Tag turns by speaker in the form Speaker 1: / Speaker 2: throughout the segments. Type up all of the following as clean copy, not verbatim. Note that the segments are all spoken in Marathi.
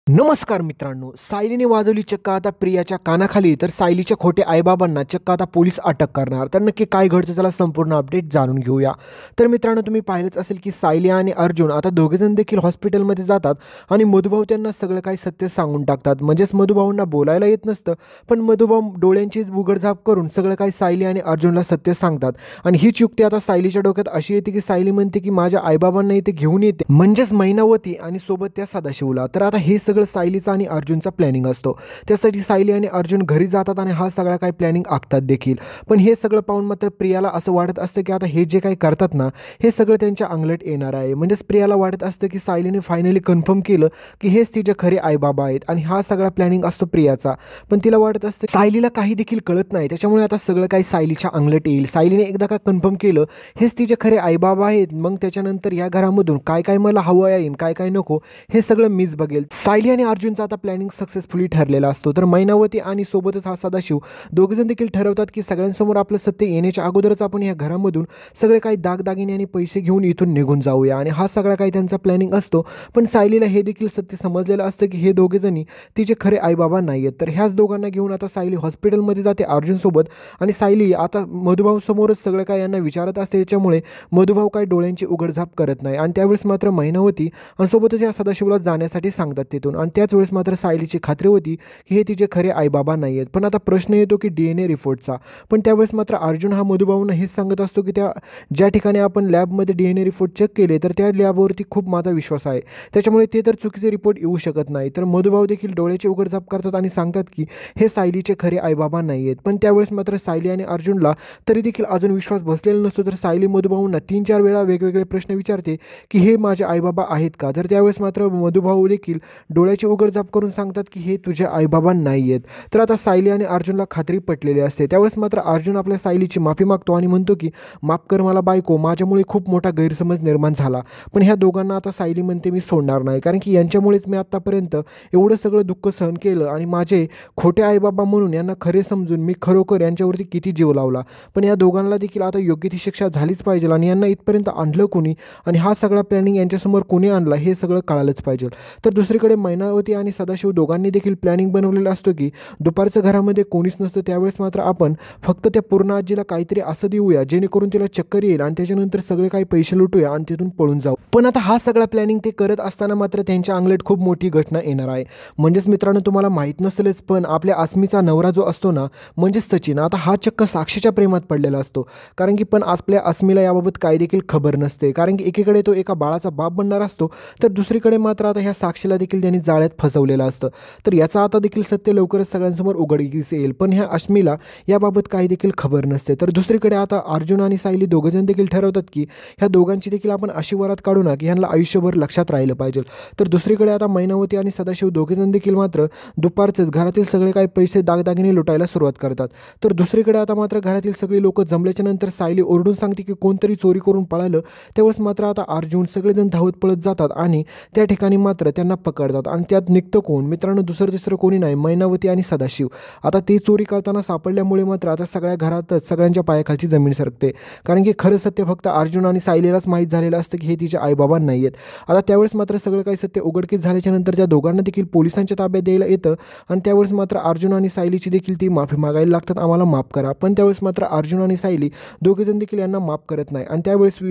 Speaker 1: नमस्कार मित्रांनो, सायलीने वाजवली चक्क आता प्रियाच्या कानाखाली, तर सायलीच्या खोटे आईबाबांना चक्क आता पोलीस अटक करणार. तर नक्की काय घडतं चला संपूर्ण अपडेट जाणून घेऊया. तर मित्रांनो, तुम्ही पाहिलंच असेल की सायली आणि अर्जुन आता दोघेजण देखील हॉस्पिटलमध्ये जातात आणि मधुभाऊ त्यांना सगळं काही सत्य सांगून टाकतात. म्हणजेच मधुभाऊंना बोलायला येत नसतं, पण मधुभाऊ डोळ्यांची उघडझाप करून सगळं काही सायली आणि अर्जुनला सत्य सांगतात. आणि हीच युक्ती आता सायलीच्या डोक्यात अशी येते की सायली म्हणते की माझ्या आईबाबांना इथे घेऊन येते, म्हणजेच मैनावती आणि सोबत त्या सदाशिवला. तर आता हे सगळं सायलीचा आणि अर्जुनचा प्लॅनिंग असतो. त्यासाठी सायली आणि अर्जुन घरी जातात आणि हा सगळा काही प्लॅनिंग आखतात देखील. पण हे सगळं पाहून मात्र प्रियाला असं वाटत असतं की आता हे जे काही करतात ना, हे सगळं त्यांच्या अंगलट येणार आहे. म्हणजेच प्रियाला वाटत असतं की सायलीने फायनली कन्फर्म केलं की हेच तिचे खरे आईबाबा आहेत आणि हा सगळा प्लॅनिंग असतो प्रियाचा. पण तिला वाटत असतं सायलीला काही देखील कळत नाही, त्याच्यामुळे आता सगळं काही सायलीच्या अंगलट येईल. सायलीने एकदा का कन्फर्म केलं हेच तिचे खरे आईबाबा आहेत, मग त्याच्यानंतर या घरामधून काय काय मला हवं आहे काय काय नको हे सगळं मीच बघेल. सायली आणि अर्जुनचा आता प्लॅनिंग सक्सेसफुली ठरलेला असतो. तर मैनावती आणि सोबतच हा सदाशिव दोघेजण देखील ठरवतात की सगळ्यांसमोर आपलं सत्य येण्याच्या अगोदरच आपण या घरामधून सगळे काही दागदागिने आणि पैसे घेऊन इथून निघून जाऊया. आणि हा सगळा काही त्यांचा प्लॅनिंग असतो. पण सायलीला हे देखील सत्य समजलेलं असतं की हे दोघेजणी तिचे खरे आईबाबा नाही आहेत. तर ह्याच दोघांना घेऊन आता सायली हॉस्पिटलमध्ये जाते अर्जुनसोबत. आणि सायली आता मधुभाऊ समोरच सगळं काय यांना विचारत असते, याच्यामुळे मधुभाऊ काही डोळ्यांची उघडझाप करत नाही. आणि त्यावेळेस मात्र मैनावती आणि सोबतच या सदाशिवला जाण्यासाठी सांगतात तिथून. आणि त्याच वेळेस मात्र सायलीची खात्री होती की हे तिचे खरे आईबाबा नाही आहेत. पण आता प्रश्न येतो की DNA रिपोर्टचा. पण त्यावेळेस मात्र अर्जुन हा मधुभाऊंना हेच सांगत असतो की ज्या ठिकाणी आपण लॅबमध्ये DNA रिपोर्ट चेक केले तर त्या लॅबवरती खूप माझा विश्वास आहे, त्याच्यामुळे ते तर चुकीचे रिपोर्ट येऊ शकत नाही. तर मधुभाऊ देखील डोळ्याची उघडझाप करतात आणि सांगतात की हे सायलीचे खरे आईबाबा नाही आहेत. पण त्यावेळेस मात्र सायली आणि अर्जुनला तरी देखील अजून विश्वास बसलेला नसतो. तर सायली मधुभाऊंना 3-4 वेळा वेगवेगळे प्रश्न विचारते की हे माझे आईबाबा आहेत का. तर त्यावेळेस मात्र मधुभाऊ देखील डोळ्याची उघडझाप करून सांगतात की हे तुझे आईबाबा नाही आहेत. तर आता सायली आणि अर्जुनला खात्री पटलेली असते. त्यावेळेस मात्र अर्जुन आपल्या सायलीची माफी मागतो आणि म्हणतो की माफ कर मला बायको, माझ्यामुळे खूप मोठा गैरसमज निर्माण झाला. पण ह्या दोघांना आता सायली म्हणते मी सोडणार नाही, कारण की यांच्यामुळेच मी आत्तापर्यंत एवढं सगळं दुःख सहन केलं आणि माझे खोटे आईबाबा म्हणून यांना खरे समजून मी खरोखर यांच्यावरती किती जीव लावला. पण या दोघांना देखील आता योग्य ती शिक्षा झालीच पाहिजे आणि यांना इथपर्यंत आणलं कोणी आणि हा सगळा प्लॅनिंग यांच्यासमोर कोणी आणला हे सगळं कळालंच पाहिजे. तर दुसरीकडे मैनावती आणि सदाशिव दोघांनी देखील प्लॅनिंग बनवलेलं असतो की दुपारचं घरामध्ये कोणीच नसतं, त्यावेळेस मात्र आपण फक्त त्या पूर्ण आजीला काहीतरी असं देऊया जेणेकरून तिला चक्कर येईल आणि त्याच्यानंतर सगळे काही पैसे लुटूया आणि तिथून पळून जाऊ. पण आता हा सगळा प्लॅनिंग ते करत असताना मात्र त्यांच्या अंगलट खूप मोठी घटना येणार आहे. म्हणजेच मित्रांनो, तुम्हाला माहीत नसेलच पण आपल्या अस्मीचा नवरा जो असतो ना, म्हणजेच सचिन, आता हा चक्क साक्षीच्या प्रेमात पडलेला असतो. कारण की पण आपल्या अस्मीला याबाबत काही देखील खबर नसते, कारण की एकीकडे तो एका बाळाचा बाप बनणार असतो तर दुसरीकडे मात्र आता ह्या साक्षीला देखील त्यांनी जाळ्यात फसवलेलं असतं. तर याचा आता देखील सत्य लवकरच सगळ्यांसमोर उघडकीस येईल. पण ह्या अश्मीला याबाबत काही देखील खबर नसते. तर दुसरीकडे आता अर्जुन आणि सायली दोघंजण देखील ठरवतात की ह्या दोघांची देखील आपण अशी वरात काढू ना की ह्यांना आयुष्यभर लक्षात राहिलं पाहिजे. तर दुसरीकडे आता मैनावती आणि सदाशिव दोघेजण देखील मात्र दुपारचेच घरातील सगळे काही पैसे दागदागिने लुटायला सुरुवात करतात. तर दुसरीकडे आता मात्र घरातील सगळी लोक जमल्याच्या नंतर सायली ओरडून सांगते की कोणतरी चोरी करून पळालं. त्यावेळेस मात्र आता अर्जुन सगळेजण धावत पळत जातात आणि त्या ठिकाणी मात्र त्यांना पकडतात. आणि त्यात निघतं कोण मित्रांनो, दुसरं कोणी नाही, मैनावती आणि सदाशिव. आता ते चोरी करताना सापडल्यामुळे मात्र आता सगळ्या घरातच सगळ्यांच्या पायाखालची जमीन सरकते, कारण की खरं सत्य फक्त अर्जुन आणि सायलीलाच माहीत झालेलं असतं की हे तिचे आईबाबा नाही आहेत. आता त्यावेळेस मात्र सगळं काही सत्य उघडकीस झाल्याच्या नंतर त्या दोघांना देखील पोलिसांच्या ताब्यात द्यायला येतं. आणि त्यावेळेस मात्र अर्जुन आणि सायलीची देखील ती माफी मागायला लागतात, आम्हाला माफ करा. पण त्यावेळेस मात्र अर्जुन आणि सायली दोघेजण देखील यांना माफ करत नाही. आणि त्यावेळेस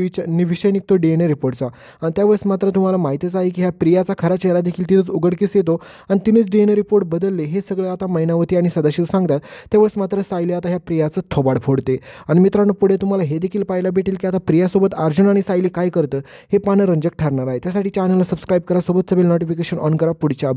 Speaker 1: विषय निघतो DNA रिपोर्टचा. आणि त्यावेळेस मात्र तुम्हाला माहितीच आहे की ह्या प्रियाचा खरा चेहरा देखील तिथंच उघडकीस येतो आणि तिनेच DNA रिपोर्ट बदलले हे सगळं आता मैनावती आणि सदाशिव सांगतात. त्यावेळेस मात्र सायली आता ह्या प्रियाचं थोबाड फोडते. आणि मित्रांनो, पुढे तुम्हाला हे देखील पाहायला भेटेल की आता प्रियासोबत अर्जुन आणि सायली काय करतं हे पाहणं रंजक ठरणार आहे. त्यासाठी चॅनलला सबस्क्राईब करा, सोबतचं बेल नोटिफिकेशन ऑन करा पुढच्या